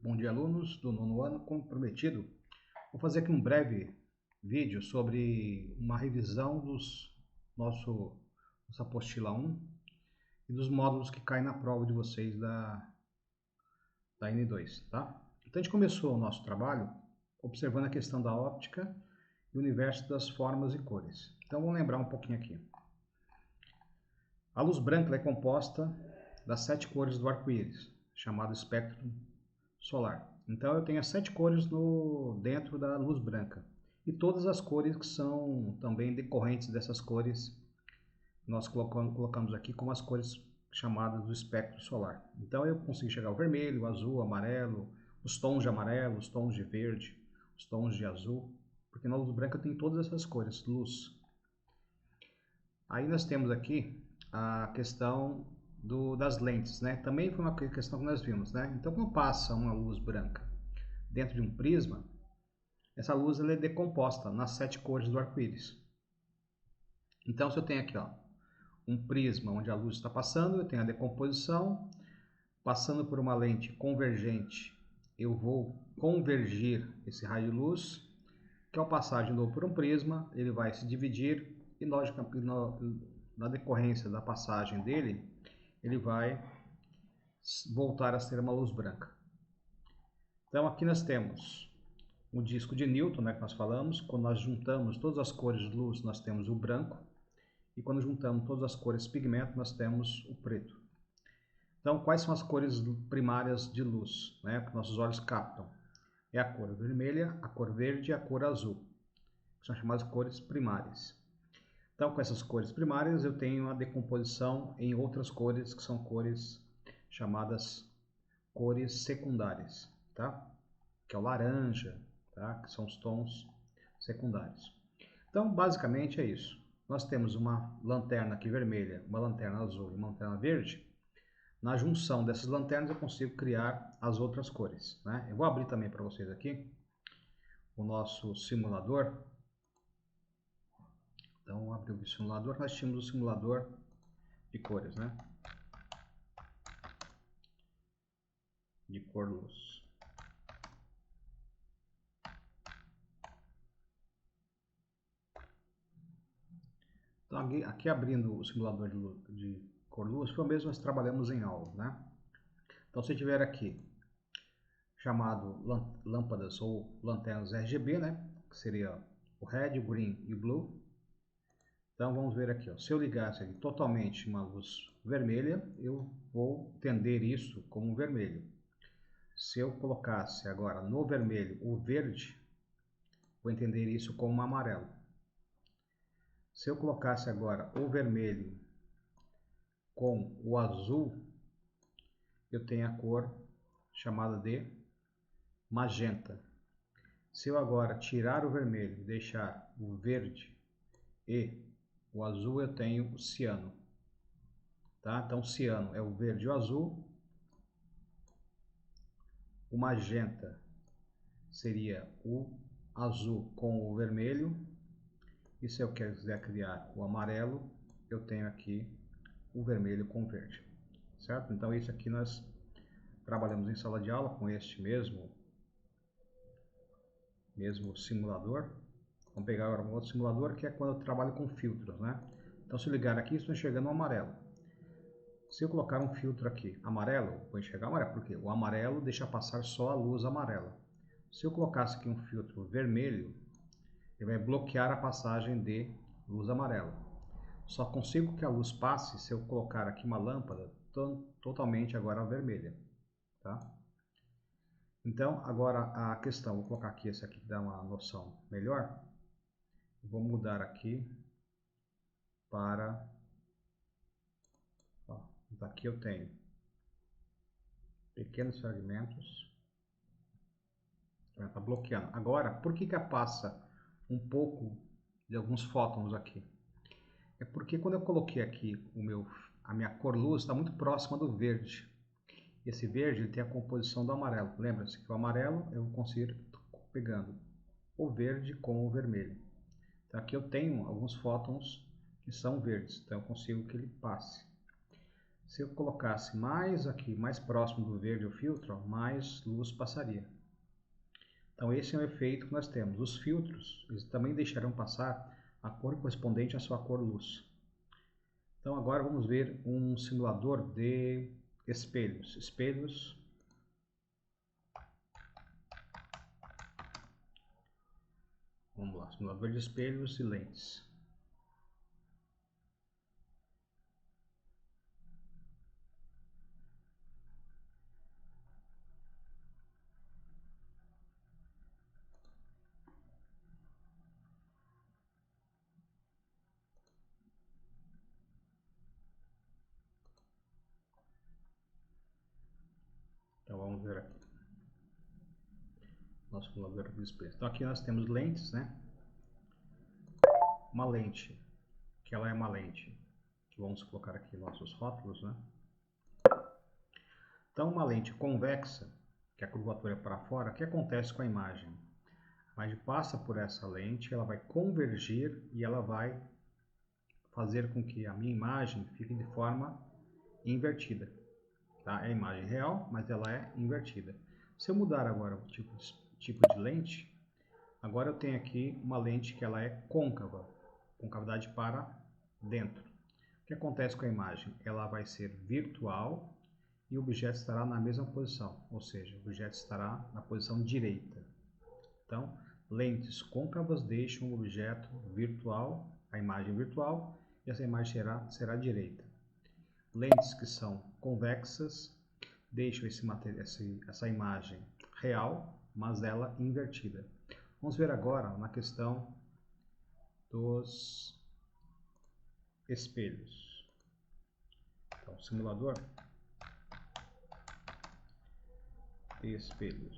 Bom dia, alunos do nono ano. Como prometido, vou fazer aqui um breve vídeo sobre uma revisão nossa apostila 1 e dos módulos que caem na prova de vocês da N2, tá? Então a gente começou o nosso trabalho observando a questão da óptica e o universo das formas e cores. Então vamos lembrar um pouquinho aqui. A luz branca é composta das 7 cores do arco-íris, chamado espectro solar. Então eu tenho as 7 cores dentro da luz branca. E todas as cores que são também decorrentes dessas cores, nós colocamos aqui como as cores chamadas do espectro solar. Então eu consigo chegar ao vermelho, azul, amarelo, os tons de amarelo, os tons de verde, os tons de azul, porque na luz branca tem todas essas cores, luz. Aí nós temos aqui a questão das lentes, né? Também foi uma questão que nós vimos, né? Então, quando passa uma luz branca dentro de um prisma, essa luz ela é decomposta nas 7 cores do arco-íris. Então, se eu tenho aqui, ó, um prisma onde a luz está passando, eu tenho a decomposição, passando por uma lente convergente, eu vou convergir esse raio de luz, que ao passar de novo por um prisma, ele vai se dividir e, logicamente, na decorrência da passagem dele, ele vai voltar a ser uma luz branca. Então aqui nós temos o disco de Newton, né, que nós falamos. Quando nós juntamos todas as cores de luz, nós temos o branco. E quando juntamos todas as cores pigmento, nós temos o preto. Então quais são as cores primárias de luz, né, que nossos olhos captam? É a cor vermelha, a cor verde e a cor azul, que são chamadas cores primárias. Então, com essas cores primárias, eu tenho a decomposição em outras cores, que são cores chamadas cores secundárias, tá? Que é o laranja, tá? Que são os tons secundários. Então, basicamente é isso. Nós temos uma lanterna aqui vermelha, uma lanterna azul e uma lanterna verde. Na junção dessas lanternas, eu consigo criar as outras cores, né? Eu vou abrir também para vocês aqui o nosso simulador. Então, abrir o simulador, nós tínhamos o simulador de cores, né? De cor luz. Então, aqui abrindo o simulador de cor luz, foi o mesmo que nós trabalhamos em aula, né? Então, se tiver aqui chamado lâmpadas ou lanternas RGB, né? Que seria o red, o green e o blue. Então vamos ver aqui, ó. Se eu ligasse aqui totalmente uma luz vermelha, eu vou entender isso como vermelho. Se eu colocasse agora no vermelho o verde, vou entender isso como amarelo. Se eu colocasse agora o vermelho com o azul, eu tenho a cor chamada de magenta. Se eu agora tirar o vermelho e deixar o verde e o azul, eu tenho o ciano. Tá? Então, o ciano é o verde e o azul. O magenta seria o azul com o vermelho. E se eu quiser criar o amarelo, eu tenho aqui o vermelho com o verde. Certo? Então, isso aqui nós trabalhamos em sala de aula com este mesmo simulador. Vamos pegar agora um outro simulador, que é quando eu trabalho com filtros, né? Então, se eu ligar aqui, estou enxergando o amarelo. Se eu colocar um filtro aqui amarelo, vou enxergar amarelo, porque o amarelo deixa passar só a luz amarela. Se eu colocasse aqui um filtro vermelho, ele vai bloquear a passagem de luz amarela. Só consigo que a luz passe se eu colocar aqui uma lâmpada totalmente agora vermelha, tá? Então, agora a questão, vou colocar aqui esse aqui que dá uma noção melhor. Vou mudar aqui para... Ó, aqui eu tenho pequenos fragmentos. Está bloqueando. Agora, por que passa um pouco de alguns fótons aqui? É porque quando eu coloquei aqui a minha cor luz está muito próxima do verde. Esse verde ele tem a composição do amarelo. Lembra-se que o amarelo eu consigo pegando o verde com o vermelho. Então aqui eu tenho alguns fótons que são verdes, então eu consigo que ele passe. Se eu colocasse mais aqui, mais próximo do verde o filtro, ó, mais luz passaria. Então esse é o efeito que nós temos. Os filtros, eles também deixarão passar a cor correspondente à sua cor luz. Então agora vamos ver um simulador de espelhos. Espelhos. Vamos lá, simulador de espelhos e lentes. Então vamos ver aqui. Nosso simulador de espelhos. Então aqui nós temos lentes, né? Uma lente, que ela é uma lente. Vamos colocar aqui nossos rótulos, né? Então uma lente convexa, que a curvatura é para fora, o que acontece com a imagem? A imagem passa por essa lente, ela vai convergir e ela vai fazer com que a minha imagem fique de forma invertida. Tá? É a imagem real, mas ela é invertida. Se eu mudar agora o tipo de lente, agora eu tenho aqui uma lente que ela é côncava, concavidade para dentro. O que acontece com a imagem? Ela vai ser virtual e o objeto estará na mesma posição, ou seja, o objeto estará na posição direita. Então, lentes côncavas deixam o objeto virtual, a imagem virtual, e essa imagem será direita. Lentes que são convexas deixam essa imagem real, mas ela invertida. Vamos ver agora na questão dos espelhos. Então, simulador de espelhos.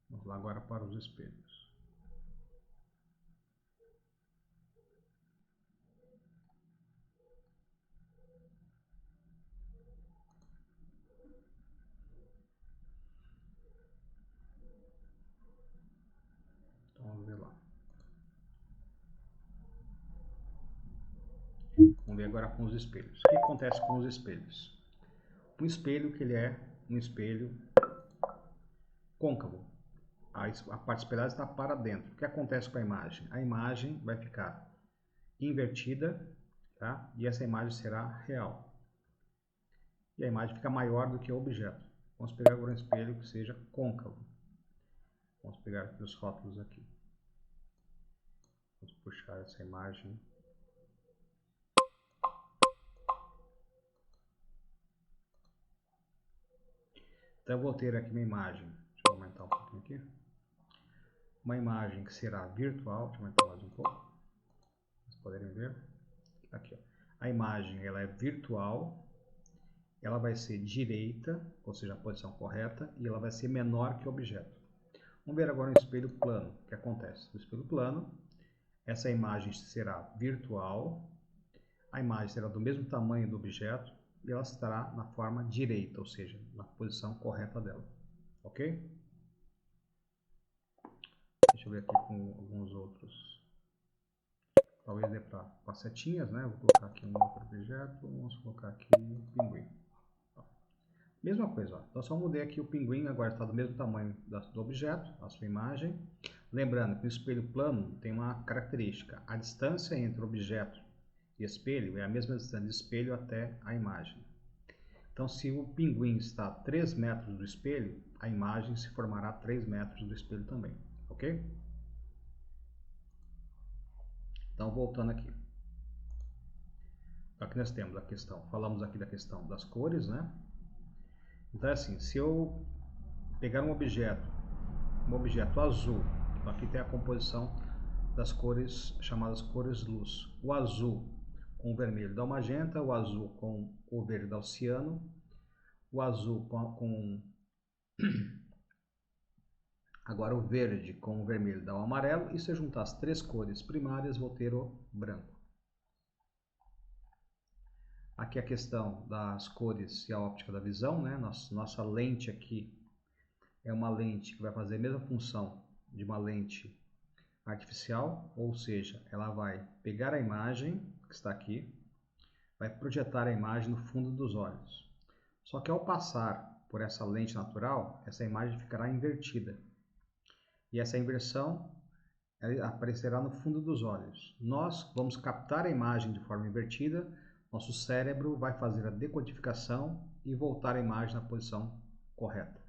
Vamos lá agora para os espelhos. Então, vamos ver lá. Vamos ver agora com os espelhos. O que acontece com os espelhos? Um espelho que ele é um espelho côncavo. A parte espelhada está para dentro. O que acontece com a imagem? A imagem vai ficar invertida, tá? E essa imagem será real. E a imagem fica maior do que o objeto. Vamos pegar agora um espelho que seja côncavo. Vamos pegar aqui os rótulos aqui. Vamos puxar essa imagem. Então eu vou ter aqui uma imagem. Deixa eu aumentar um pouquinho aqui. Uma imagem que será virtual. Deixa eu aumentar mais um pouco. Vocês poderem ver. Aqui, ó. A imagem ela é virtual. Ela vai ser direita, ou seja, a posição correta, e ela vai ser menor que o objeto. Vamos ver agora no espelho plano. O que acontece? No espelho plano, essa imagem será virtual, a imagem será do mesmo tamanho do objeto e ela estará na forma direita, ou seja, na posição correta dela. Ok? Deixa eu ver aqui com alguns outros. Talvez dê para setinhas, né? Vou colocar aqui um outro objeto. Vamos colocar aqui pinguim. Mesma coisa, ó. Então só mudei aqui o pinguim, agora está do mesmo tamanho do objeto, a sua imagem. Lembrando que o espelho plano tem uma característica. A distância entre o objeto e espelho é a mesma distância de espelho até a imagem. Então se o pinguim está a 3 metros do espelho, a imagem se formará a 3 metros do espelho também. Ok? Então voltando aqui. Aqui nós temos a questão, falamos aqui da questão das cores, né? Então é assim, se eu pegar um objeto azul, então aqui tem a composição das cores chamadas cores luz. O azul com o vermelho dá o magenta, o azul com o verde dá o ciano, o azul com agora o verde com o vermelho dá o amarelo, e se eu juntar as três cores primárias vou ter o branco. Aqui a questão das cores e a óptica da visão, né? Nossa lente aqui é uma lente que vai fazer a mesma função de uma lente artificial, ou seja, ela vai pegar a imagem que está aqui, vai projetar a imagem no fundo dos olhos. Só que ao passar por essa lente natural, essa imagem ficará invertida. E essa inversão aparecerá no fundo dos olhos. Nós vamos captar a imagem de forma invertida, nosso cérebro vai fazer a decodificação e voltar a imagem na posição correta.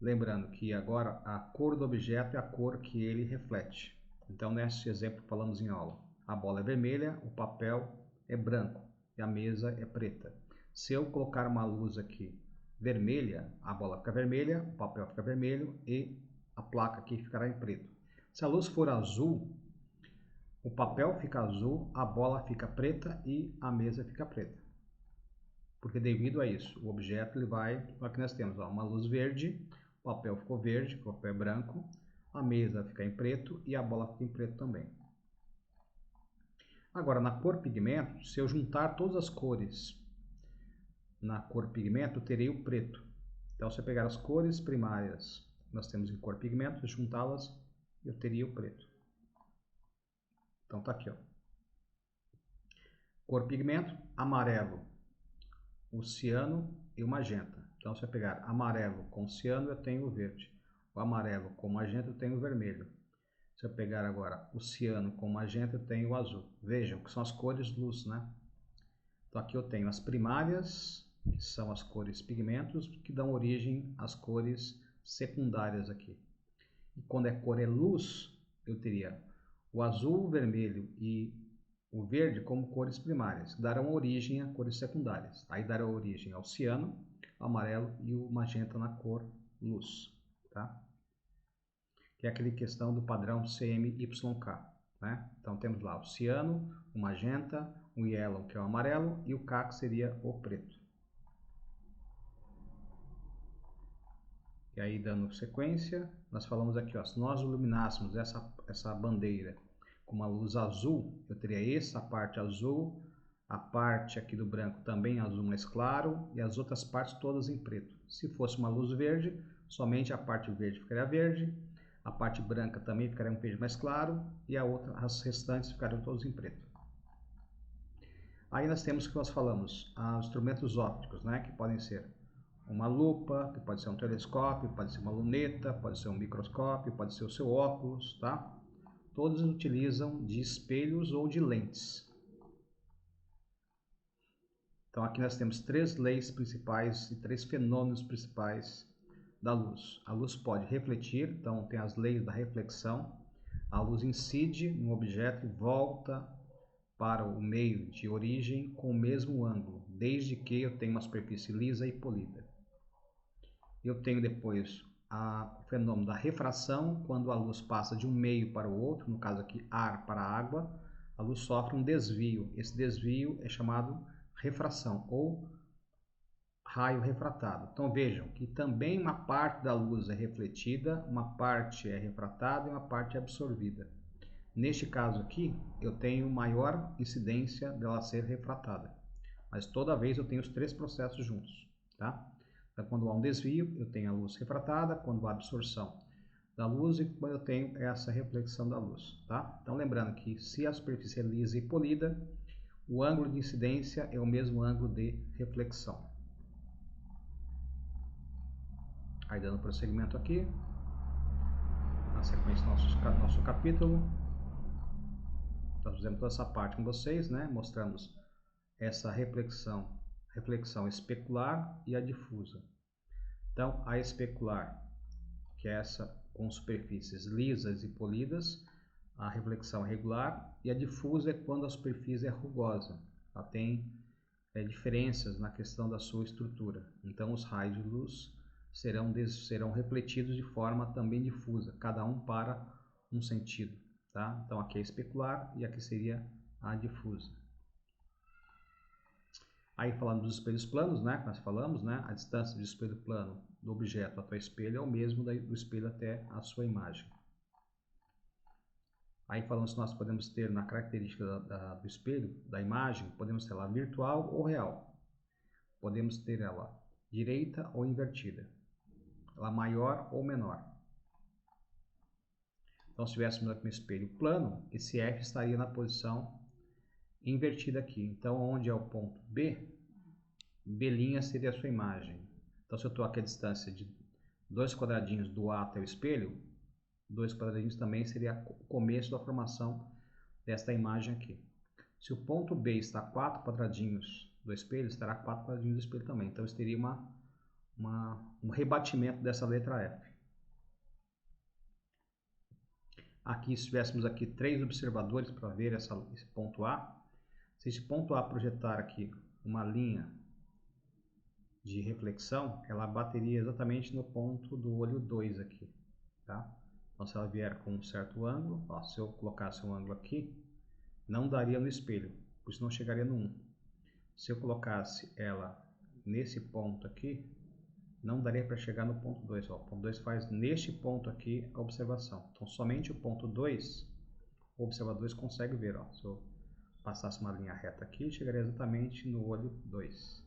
Lembrando que agora a cor do objeto é a cor que ele reflete. Então, nesse exemplo, falamos em aula. A bola é vermelha, o papel é branco e a mesa é preta. Se eu colocar uma luz aqui vermelha, a bola fica vermelha, o papel fica vermelho e a placa aqui ficará em preto. Se a luz for azul, o papel fica azul, a bola fica preta e a mesa fica preta. Porque devido a isso, o objeto ele vai... Aqui nós temos uma luz verde, o papel ficou verde, o papel é branco, a mesa fica em preto e a bola fica em preto também. Agora, na cor pigmento, se eu juntar todas as cores na cor pigmento, eu terei o preto. Então, se eu pegar as cores primárias que nós temos em cor pigmento, se juntá-las, eu teria o preto. Então, está aqui, ó. Cor pigmento, amarelo, o ciano e o magenta. Então, se eu pegar amarelo com ciano, eu tenho o verde. O amarelo com magenta, eu tenho o vermelho. Se eu pegar agora o ciano com magenta, eu tenho o azul. Vejam que são as cores luz, né? Então, aqui eu tenho as primárias, que são as cores pigmentos, que dão origem às cores secundárias aqui. E quando a cor é luz, eu teria o azul, o vermelho e o verde como cores primárias, que darão origem a cores secundárias. Aí darão origem ao ciano, o amarelo e o magenta na cor luz, tá? Que é aquela questão do padrão CMYK, né? Então temos lá o ciano, o magenta, o yellow, que é o amarelo, e o K, que seria o preto. E aí, dando sequência, nós falamos aqui, ó, se nós iluminássemos essa bandeira com uma luz azul, eu teria essa parte azul, a parte aqui do branco também azul mais claro e as outras partes todas em preto. Se fosse uma luz verde, somente a parte verde ficaria verde, a parte branca também ficaria um verde mais claro e as restantes ficariam todos em preto. Aí nós temos o que nós falamos, os instrumentos ópticos, né, que podem ser uma lupa, que pode ser um telescópio, pode ser uma luneta, pode ser um microscópio, pode ser o seu óculos, tá? Todos utilizam de espelhos ou de lentes. Então aqui nós temos três leis principais e três fenômenos principais da luz. A luz pode refletir, então tem as leis da reflexão. A luz incide no objeto e volta para o meio de origem com o mesmo ângulo, desde que eu tenha uma superfície lisa e polida. Eu tenho depois o fenômeno da refração, quando a luz passa de um meio para o outro, no caso aqui ar para água, a luz sofre um desvio. Esse desvio é chamado refração ou raio refratado. Então vejam que também uma parte da luz é refletida, uma parte é refratada e uma parte é absorvida. Neste caso aqui, eu tenho maior incidência dela ser refratada, mas toda vez eu tenho os três processos juntos, tá? Então, quando há um desvio, eu tenho a luz refratada, quando há absorção da luz e quando eu tenho essa reflexão da luz, tá? Então, lembrando que se a superfície é lisa e polida, o ângulo de incidência é o mesmo ângulo de reflexão. Aí, dando prosseguimento aqui, na sequência do nosso capítulo, nós fizemos toda essa parte com vocês, né? Mostramos essa reflexão especular e a difusa. Então, a especular, que é essa com superfícies lisas e polidas, a reflexão é regular, e a difusa é quando a superfície é rugosa, ela tem diferenças na questão da sua estrutura. Então, os raios de luz serão refletidos de forma também difusa, cada um para um sentido, tá? Então, aqui é especular e aqui seria a difusa. Aí falando dos espelhos planos, né, que nós falamos, né, a distância do espelho plano do objeto até o espelho é o mesmo do espelho até a sua imagem. Aí falando se nós podemos ter na característica do espelho, da imagem, podemos ter ela virtual ou real. Podemos ter ela direita ou invertida, ela maior ou menor. Então, se tivéssemos aqui um espelho plano, esse F estaria na posição invertida aqui. Então, onde é o ponto B, B' seria a sua imagem. Então, se eu estou aqui a distância de 2 quadradinhos do A até o espelho, 2 quadradinhos também seria o começo da formação desta imagem aqui. Se o ponto B está a 4 quadradinhos do espelho, estará a 4 quadradinhos do espelho também. Então, isso teria um rebatimento dessa letra F. Aqui, se tivéssemos aqui 3 observadores para ver esse ponto A, se esse ponto A projetar aqui uma linha de reflexão, ela bateria exatamente no ponto do olho 2 aqui, tá? Então, se ela vier com um certo ângulo, ó, se eu colocasse um ângulo aqui, não daria no espelho, por isso não chegaria no 1. Se eu colocasse ela nesse ponto aqui, não daria para chegar no ponto 2. Ó. O ponto 2 faz neste ponto aqui a observação. Então, somente o ponto 2, o observador consegue ver. Ó. Se eu passasse uma linha reta aqui, chegaria exatamente no olho 2.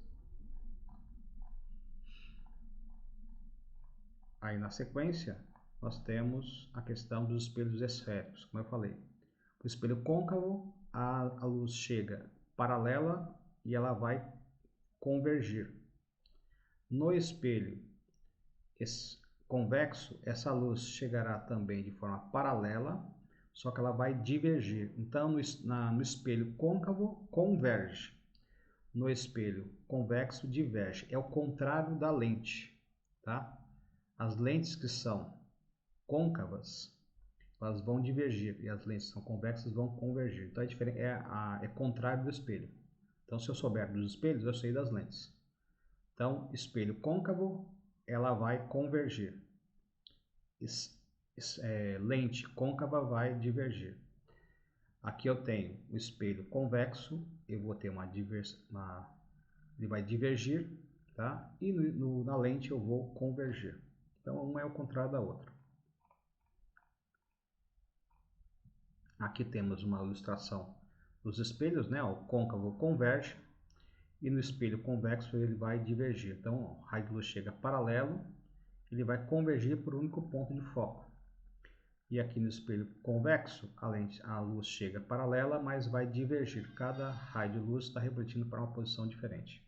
Aí, na sequência, nós temos a questão dos espelhos esféricos, como eu falei. O espelho côncavo, a luz chega paralela e ela vai convergir. No espelho convexo, essa luz chegará também de forma paralela, só que ela vai divergir. Então, no espelho côncavo, converge. No espelho convexo, diverge. É o contrário da lente, tá? As lentes que são côncavas, elas vão divergir, e as lentes que são convexas vão convergir. Então, é contrário do espelho. Então, se eu souber dos espelhos, eu sei das lentes. Então, espelho côncavo, ela vai convergir. Lente côncava vai divergir. Aqui eu tenho o espelho convexo, eu vou ter ele vai divergir, tá? E na lente eu vou convergir. Então, uma é o contrário da outra. Aqui temos uma ilustração dos espelhos, né? O côncavo converge e no espelho convexo ele vai divergir. Então, o raio de luz chega paralelo, ele vai convergir por um único ponto de foco. E aqui no espelho convexo, a luz chega paralela, mas vai divergir. Cada raio de luz está refletindo para uma posição diferente.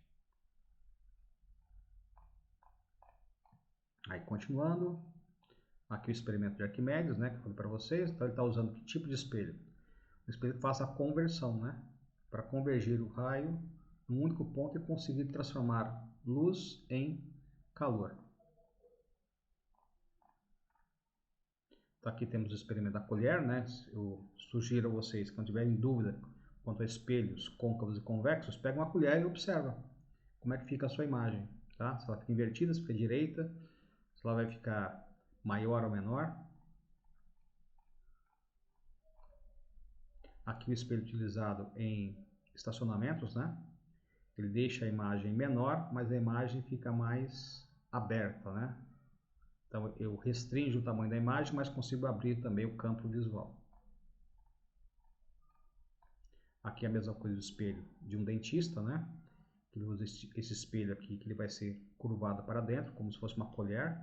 Aí, continuando, aqui o experimento de Arquimedes, né, que eu falei para vocês. Então, ele está usando que tipo de espelho? O espelho que faça a conversão, né, para convergir o raio num único ponto e conseguir transformar luz em calor. Então, aqui temos o experimento da colher, né? Eu sugiro a vocês, quando tiverem dúvida quanto a espelhos côncavos e convexos, pega uma colher e observa como é que fica a sua imagem, tá? Se ela fica invertida, se fica direita, se ela vai ficar maior ou menor. Aqui o espelho utilizado em estacionamentos, né? Ele deixa a imagem menor, mas a imagem fica mais aberta, né? Então, eu restringo o tamanho da imagem, mas consigo abrir também o campo visual. Aqui é a mesma coisa do espelho de um dentista, né? Ele usa esse espelho aqui, que ele vai ser curvado para dentro, como se fosse uma colher.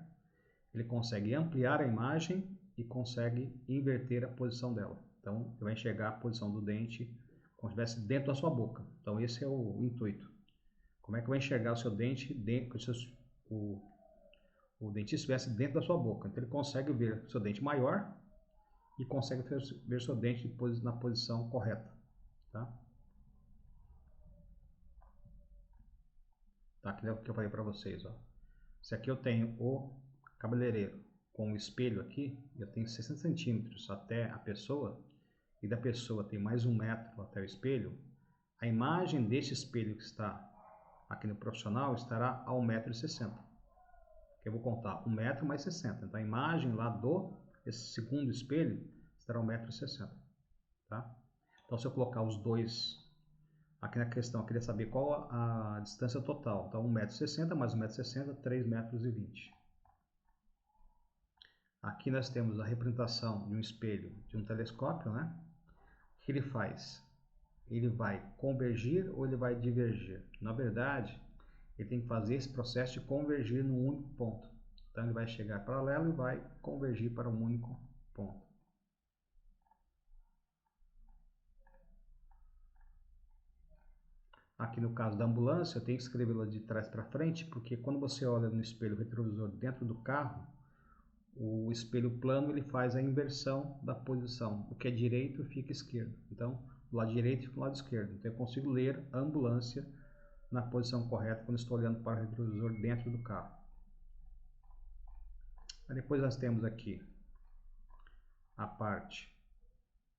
Ele consegue ampliar a imagem e consegue inverter a posição dela. Então, ele vai enxergar a posição do dente como se estivesse dentro da sua boca. Então, esse é o intuito. Como é que vai enxergar o seu dente dentro, o dentista estivesse dentro da sua boca? Então, ele consegue ver o seu dente maior e consegue ver o seu dente na posição correta. Tá? Tá, aqui é o que eu falei para vocês. Ó. Se aqui eu tenho o cabeleireiro com o espelho aqui, eu tenho 60 centímetros até a pessoa, e da pessoa tem mais 1 metro até o espelho, a imagem desse espelho que está aqui no profissional estará a 1,60 m. Eu vou contar 1 metro mais 60. Então a imagem lá esse segundo espelho estará 1,60 m. Tá? Então se eu colocar os dois aqui na questão, eu queria saber qual a distância total. Então 1,60 m mais 1,60 m, 3,20 m. Aqui nós temos a representação de um espelho de um telescópio, né? O que ele faz? Ele vai convergir ou ele vai divergir? Na verdade, ele tem que fazer esse processo de convergir num único ponto. Então, ele vai chegar paralelo e vai convergir para um único ponto. Aqui no caso da ambulância, eu tenho que escrevê-la de trás para frente, porque quando você olha no espelho retrovisor dentro do carro, o espelho plano ele faz a inversão da posição. O que é direito fica esquerdo. Então, do lado direito fica do lado esquerdo. Então, eu consigo ler a ambulância na posição correta quando estou olhando para o retrovisor dentro do carro. Aí depois nós temos aqui a parte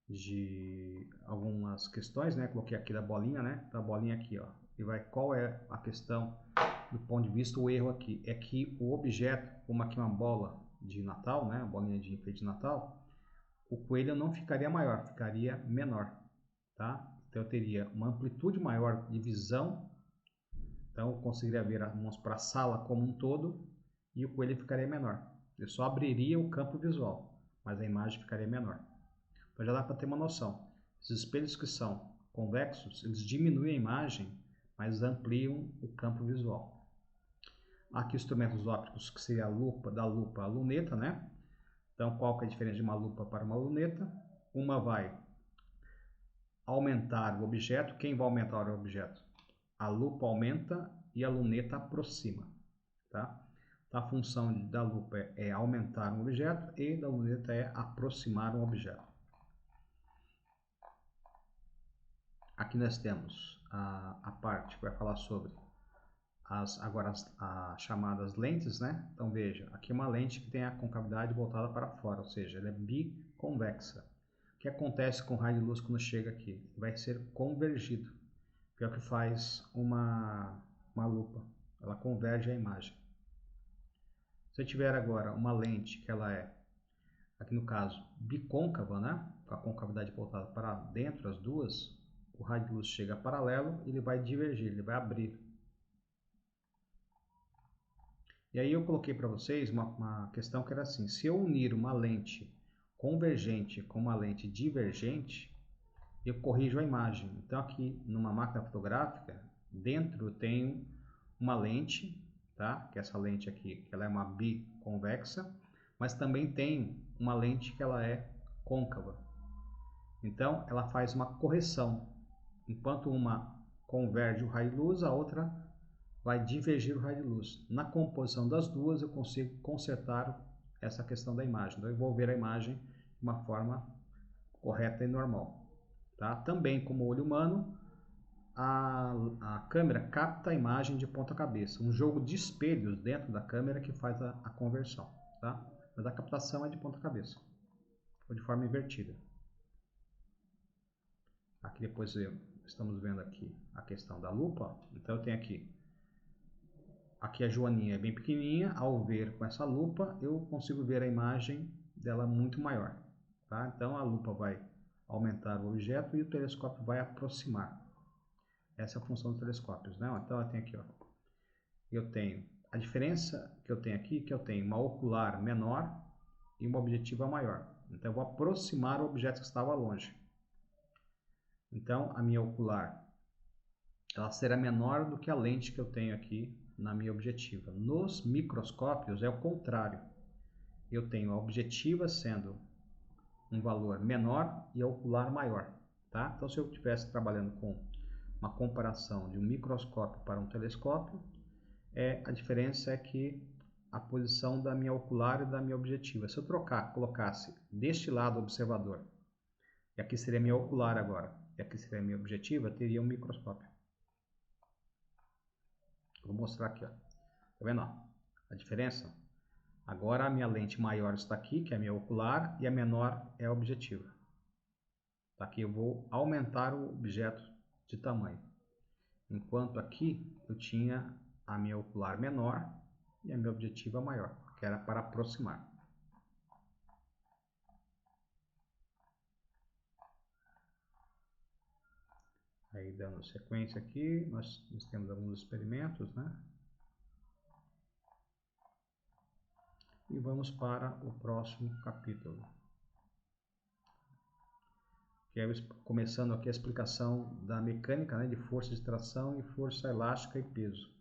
de algumas questões, né? Coloquei aqui da bolinha, né? Da bolinha aqui, ó. E vai qual é a questão do ponto de vista, o erro aqui é que o objeto, como aqui uma bola de Natal, né? A bolinha de enfeite de Natal, o coelho não ficaria maior, ficaria menor, tá? Então eu teria uma amplitude maior de visão, então eu conseguiria ver, vamos para a sala como um todo, e o coelho ficaria menor. Eu só abriria o campo visual, mas a imagem ficaria menor. Então já dá para ter uma noção. Os espelhos que são convexos, eles diminuem a imagem, mas ampliam o campo visual. Aqui os instrumentos ópticos, que seria a lupa, da lupa à luneta, né? Então qual que é a diferença de uma lupa para uma luneta? Uma vai aumentar o objeto. Quem vai aumentar o objeto? A lupa aumenta e a luneta aproxima, tá? A função da lupa é aumentar um objeto e da luneta é aproximar um objeto. Aqui nós temos a parte que vai falar sobre as chamadas lentes, né? Então veja, aqui é uma lente que tem a concavidade voltada para fora, ou seja, ela é biconvexa. O que acontece com o raio de luz quando chega aqui? Vai ser convergido, que é o que faz uma lupa, ela converge a imagem. Se eu tiver agora uma lente que ela é, aqui no caso, bicôncava, né? Com a concavidade voltada para dentro, as duas, o raio de luz chega paralelo e ele vai divergir, ele vai abrir. E aí eu coloquei para vocês uma questão que era assim, se eu unir uma lente convergente com uma lente divergente, eu corrijo a imagem. Então aqui numa máquina fotográfica, dentro eu tenho uma lente, tá? Que essa lente aqui, que ela é uma biconvexa, mas também tem uma lente que ela é côncava. Então ela faz uma correção. Enquanto uma converge o raio de luz, a outra vai divergir o raio de luz. Na composição das duas eu consigo consertar essa questão da imagem. Então eu vou ver a imagem de uma forma correta e normal. Tá? Também como o olho humano, a câmera capta a imagem de ponta cabeça. Um jogo de espelhos dentro da câmera que faz a conversão. Tá? Mas a captação é de ponta cabeça, ou de forma invertida. Aqui depois estamos vendo aqui a questão da lupa. Então eu tenho aqui a joaninha é bem pequenininha. Ao ver com essa lupa eu consigo ver a imagem dela muito maior. Tá? Então a lupa vai aumentar o objeto e o telescópio vai aproximar. Essa é a função dos telescópios, né? Então eu tenho aqui, ó, eu tenho a diferença que eu tenho aqui, que eu tenho uma ocular menor e uma objetiva maior. Então eu vou aproximar o objeto que estava longe. Então a minha ocular ela será menor do que a lente que eu tenho aqui na minha objetiva. Nos microscópios é o contrário. Eu tenho a objetiva sendo um valor menor e a ocular maior, tá? Então se eu estivesse trabalhando com uma comparação de um microscópio para um telescópio, a diferença é que a posição da minha ocular e da minha objetiva. Se eu colocasse deste lado o observador, e aqui seria a minha ocular agora, e aqui seria a minha objetiva, teria um microscópio. Vou mostrar aqui, ó. Tá vendo? Ó? A diferença? Agora a minha lente maior está aqui, que é a minha ocular, e a menor é a objetiva. Tá? Aqui eu vou aumentar o objeto de tamanho. Enquanto aqui eu tinha a minha ocular menor e a minha objetiva maior, que era para aproximar. Aí dando sequência aqui, nós temos alguns experimentos, né? E vamos para o próximo capítulo. Que é começando aqui a explicação da mecânica, né, de força de tração e força elástica e peso.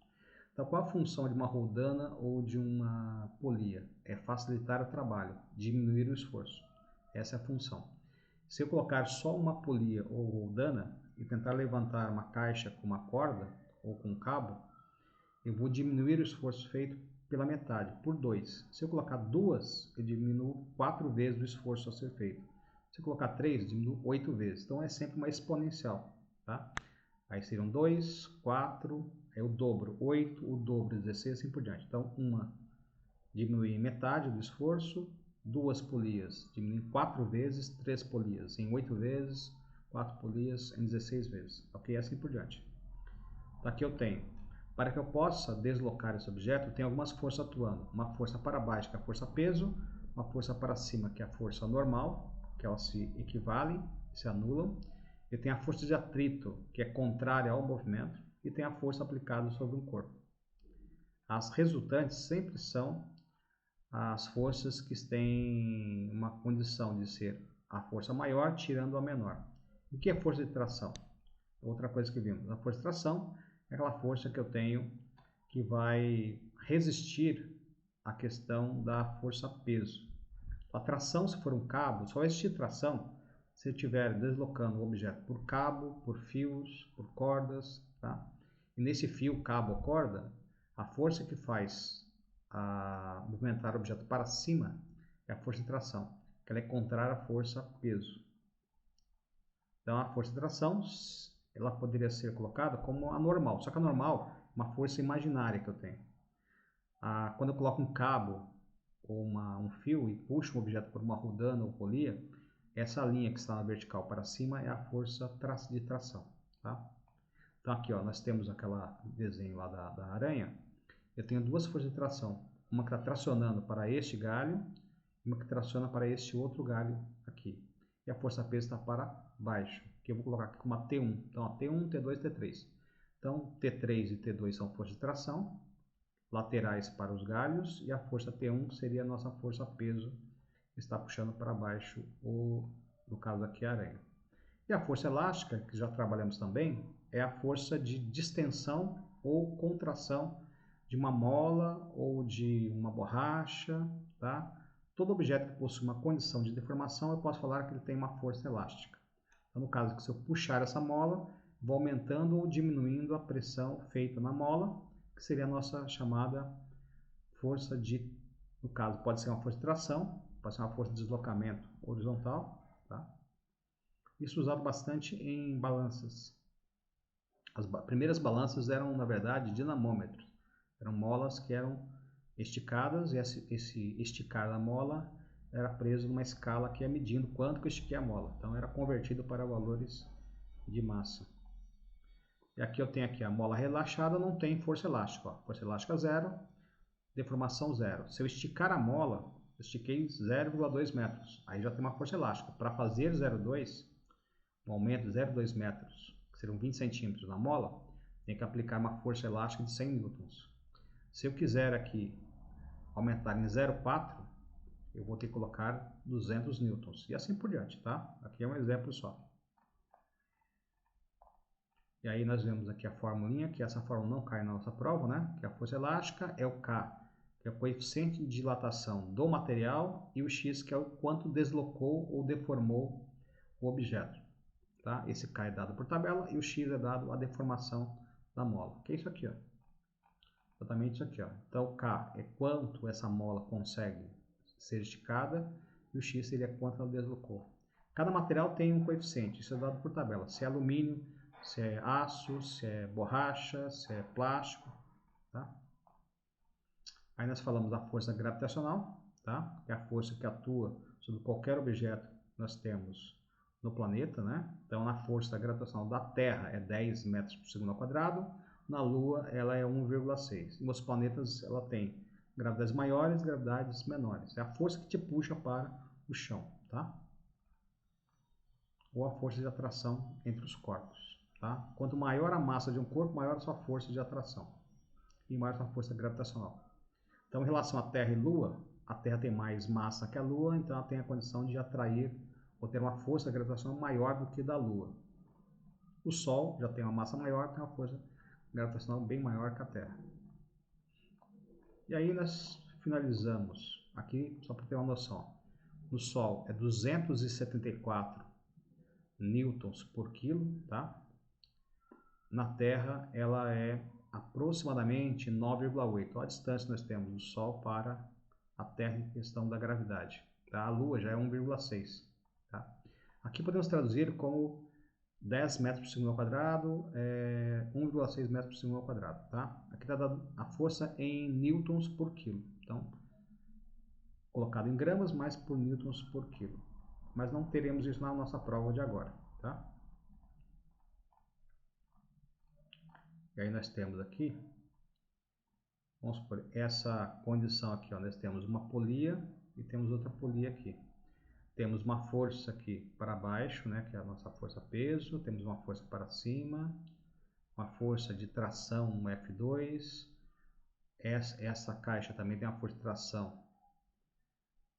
Então, qual a função de uma roldana ou de uma polia? É facilitar o trabalho, diminuir o esforço. Essa é a função. Se eu colocar só uma polia ou roldana, e tentar levantar uma caixa com uma corda ou com um cabo, eu vou diminuir o esforço feito pela metade, por 2. Se eu colocar 2, eu diminuo 4 vezes o esforço a ser feito. Se eu colocar 3, eu diminuo 8 vezes. Então é sempre uma exponencial, tá? Aí seriam 2, 4, aí o dobro, 8, o dobro, 16, assim por diante. Então, uma diminui em metade do esforço, 2 polias diminui em 4 vezes, 3 polias em 8 vezes, 4 polias em 16 vezes, ok? Assim por diante. Então, aqui eu tenho, para que eu possa deslocar esse objeto, tem algumas forças atuando. Uma força para baixo, que é a força peso, uma força para cima, que é a força normal, que elas se equivalem, se anulam. E tem a força de atrito, que é contrária ao movimento, e tem a força aplicada sobre um corpo. As resultantes sempre são as forças que têm uma condição de ser a força maior tirando a menor. O que é força de tração? Outra coisa que vimos. A força de tração é aquela força que eu tenho que vai resistir à questão da força peso. A tração, se for um cabo, só vai existir tração se eu estiver deslocando o objeto por cabo, por fios, por cordas, tá? E nesse fio, cabo ou corda, a força que faz movimentar o objeto para cima é a força de tração, que ela é contrária à força peso. Então, a força de tração, ela poderia ser colocada como a normal, só que a normal é uma força imaginária que eu tenho. Quando eu coloco um cabo ou um fio e puxo um objeto por uma rodana ou polia, essa linha que está na vertical para cima é a força de tração, tá? Então aqui, ó, nós temos aquele desenho lá da aranha. Eu tenho duas forças de tração, uma que está tracionando para este galho e uma que traciona para este outro galho aqui. E a força peso está para baixo, que eu vou colocar aqui como uma T1. Então, ó, T1, T2, T3. Então, T3 e T2 são forças de tração, laterais para os galhos, e a força T1 seria a nossa força peso, que está puxando para baixo, no caso aqui, a aranha. E a força elástica, que já trabalhamos também, é a força de distensão ou contração de uma mola ou de uma borracha, tá? Todo objeto que possui uma condição de deformação, eu posso falar que ele tem uma força elástica. Então, no caso que se eu puxar essa mola, vou aumentando ou diminuindo a pressão feita na mola, que seria a nossa chamada força de, no caso, pode ser uma força de tração, pode ser uma força de deslocamento horizontal, tá? Isso é usado bastante em balanças. As primeiras balanças eram, na verdade, dinamômetros. Eram molas que eram esticadas e esse esticar da mola era preso numa escala que ia medindo quanto que eu estiquei a mola. Então era convertido para valores de massa. E aqui eu tenho aqui a mola relaxada, não tem força elástica. Ó. Força elástica 0, deformação 0. Se eu esticar a mola, eu estiquei 0,2 metros. Aí já tem uma força elástica. Para fazer 0,2, um aumento de 0,2 metros, que seriam 20 centímetros na mola, tem que aplicar uma força elástica de 100 newtons. Se eu quiser aqui aumentar em 0,4, eu vou ter que colocar 200 newtons. E assim por diante, tá? Aqui é um exemplo só. E aí nós vemos aqui a formulinha, que essa fórmula não cai na nossa prova, né? Que a força elástica é o K, que é o coeficiente de dilatação do material, e o X, que é o quanto deslocou ou deformou o objeto. Tá? Esse K é dado por tabela e o X é dado a deformação da mola. Que é isso aqui, ó. Exatamente isso aqui, ó. Então, o K é quanto essa mola consegue ser esticada e o X seria quanto ela deslocou. Cada material tem um coeficiente, isso é dado por tabela. Se é alumínio, se é aço, se é borracha, se é plástico, tá? Aí nós falamos da força gravitacional, tá? Que é a força que atua sobre qualquer objeto que nós temos no planeta, né? Então, a força gravitacional da Terra é 10 metros por segundo ao quadrado, na Lua ela é 1,6. E nos planetas ela tem gravidades maiores e gravidades menores. É a força que te puxa para o chão, tá? Ou a força de atração entre os corpos, tá? Quanto maior a massa de um corpo, maior a sua força de atração e maior a sua força gravitacional. Então, em relação à Terra e Lua, a Terra tem mais massa que a Lua, então ela tem a condição de atrair ou ter uma força gravitacional maior do que da Lua. O Sol já tem uma massa maior, tem uma força gravitacional bem maior que a Terra. E aí nós finalizamos aqui, só para ter uma noção. No Sol é 274 newtons por quilo, tá? na Terra ela é aproximadamente 9,8. Olha a distância que nós temos do Sol para a Terra em questão da gravidade. Tá? A Lua já é 1,6. Tá? Aqui podemos traduzir como 10 metros por segundo ao quadrado, 1,6 metros por segundo ao quadrado. Tá? Aqui está dando a força em newtons por quilo. Então, colocado em gramas, mais por newtons por quilo. Mas não teremos isso na nossa prova de agora. Tá? E aí nós temos aqui, vamos supor, essa condição aqui, ó, nós temos uma polia e temos outra polia aqui. Temos uma força aqui para baixo, né, que é a nossa força-peso, temos uma força para cima, uma força de tração, um F2. Essa caixa também tem uma força de tração,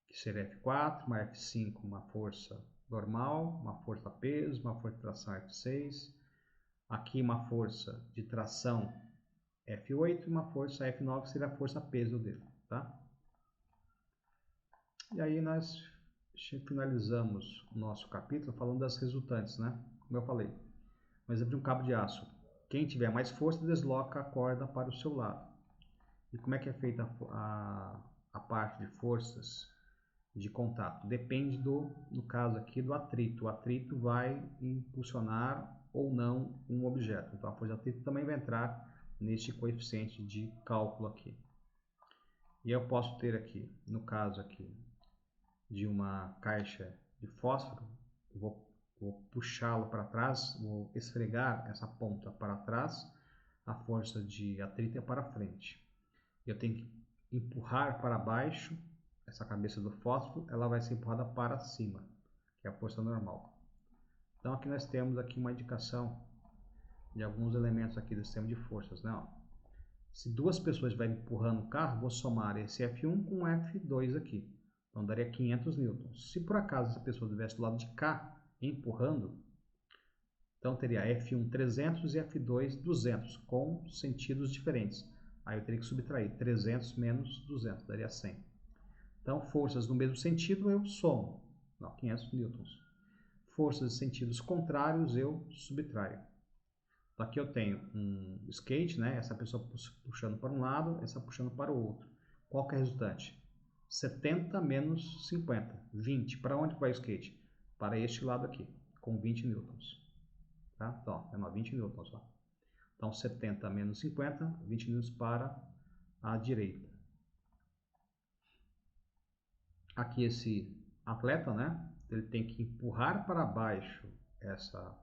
que seria F4, uma F5, uma força normal, uma força-peso, uma força de tração F6. Aqui uma força de tração F8 e uma força F9, que seria a força-peso dele, tá? E aí nós finalizamos o nosso capítulo falando das resultantes, né? Como eu falei, um exemplo de um cabo de aço. Quem tiver mais força desloca a corda para o seu lado. E como é que é feita a parte de forças de contato? Depende no caso aqui, do atrito. O atrito vai impulsionar ou não um objeto. Então a força de atrito também vai entrar neste coeficiente de cálculo aqui. E eu posso ter aqui, no caso aqui, de uma caixa de fósforo, vou puxá-lo para trás, vou esfregar essa ponta para trás, a força de atrito é para frente. Eu tenho que empurrar para baixo essa cabeça do fósforo, ela vai ser empurrada para cima, que é a força normal. Então aqui nós temos aqui uma indicação de alguns elementos aqui do sistema de forças, né? Ó. Se duas pessoas estiverem empurrando o carro, vou somar esse F1 com o F2 aqui. Então daria 500 newtons. Se por acaso essa pessoa estivesse do lado de cá, empurrando, então teria F1 300 e F2 200, com sentidos diferentes. Aí eu teria que subtrair 300 menos 200, daria 100. Então, forças no mesmo sentido eu somo, 500 newtons. Forças em sentidos contrários eu subtraio. Então, aqui eu tenho um skate, né? Essa pessoa puxando para um lado, essa puxando para o outro. Qual que é a resultante? 70 menos 50, 20. Para onde vai o skate? Para este lado aqui, com 20 newtons. Tá? Então, é 20 newtons. Ó. Então, 70 menos 50, 20 newtons para a direita. Aqui esse atleta, né? Ele tem que empurrar para baixo essa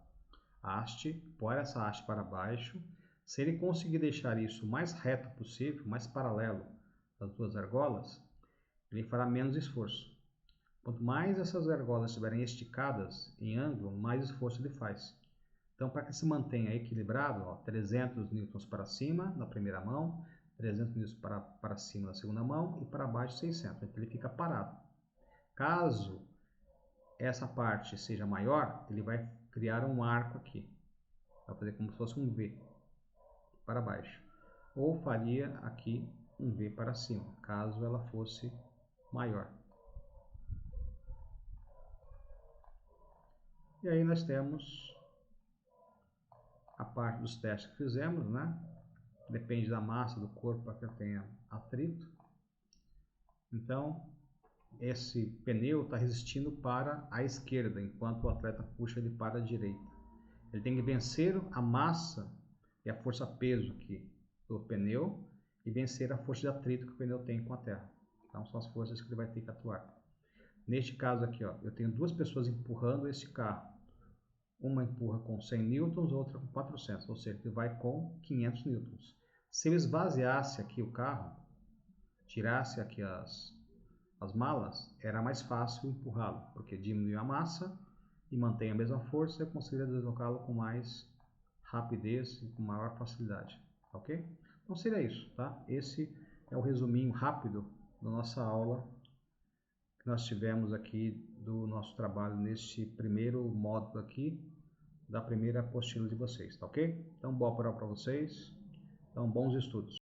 haste, pôr essa haste para baixo. Se ele conseguir deixar isso o mais reto possível, mais paralelo às duas argolas, ele fará menos esforço. Quanto mais essas argolas estiverem esticadas em ângulo, mais esforço ele faz. Então, para que se mantenha equilibrado, ó, 300 newtons para cima na primeira mão, 300 newtons para cima na segunda mão e para baixo 600. Então, ele fica parado. Caso essa parte seja maior, ele vai criar um arco aqui. Vai fazer como se fosse um V para baixo. Ou faria aqui um V para cima, caso ela fosse maior. E aí nós temos a parte dos testes que fizemos, né? Depende da massa do corpo para que eu tenha atrito. Então, esse pneu está resistindo para a esquerda, enquanto o atleta puxa ele para a direita. Ele tem que vencer a massa e a força-peso do pneu e vencer a força de atrito que o pneu tem com a terra. Então, são as forças que ele vai ter que atuar. Neste caso aqui, ó, eu tenho duas pessoas empurrando esse carro. Uma empurra com 100 newtons, outra com 400, ou seja, ele vai com 500 newtons. Se eu esvaziasse aqui o carro, tirasse aqui as malas, era mais fácil empurrá-lo, porque diminui a massa e mantém a mesma força, eu conseguiria deslocá-lo com mais rapidez e com maior facilidade, ok? Então seria isso, tá? Esse é o resuminho rápido da nossa aula que nós tivemos aqui do nosso trabalho neste primeiro módulo aqui da primeira apostila de vocês, tá ok? Então boa prova para vocês, então bons estudos.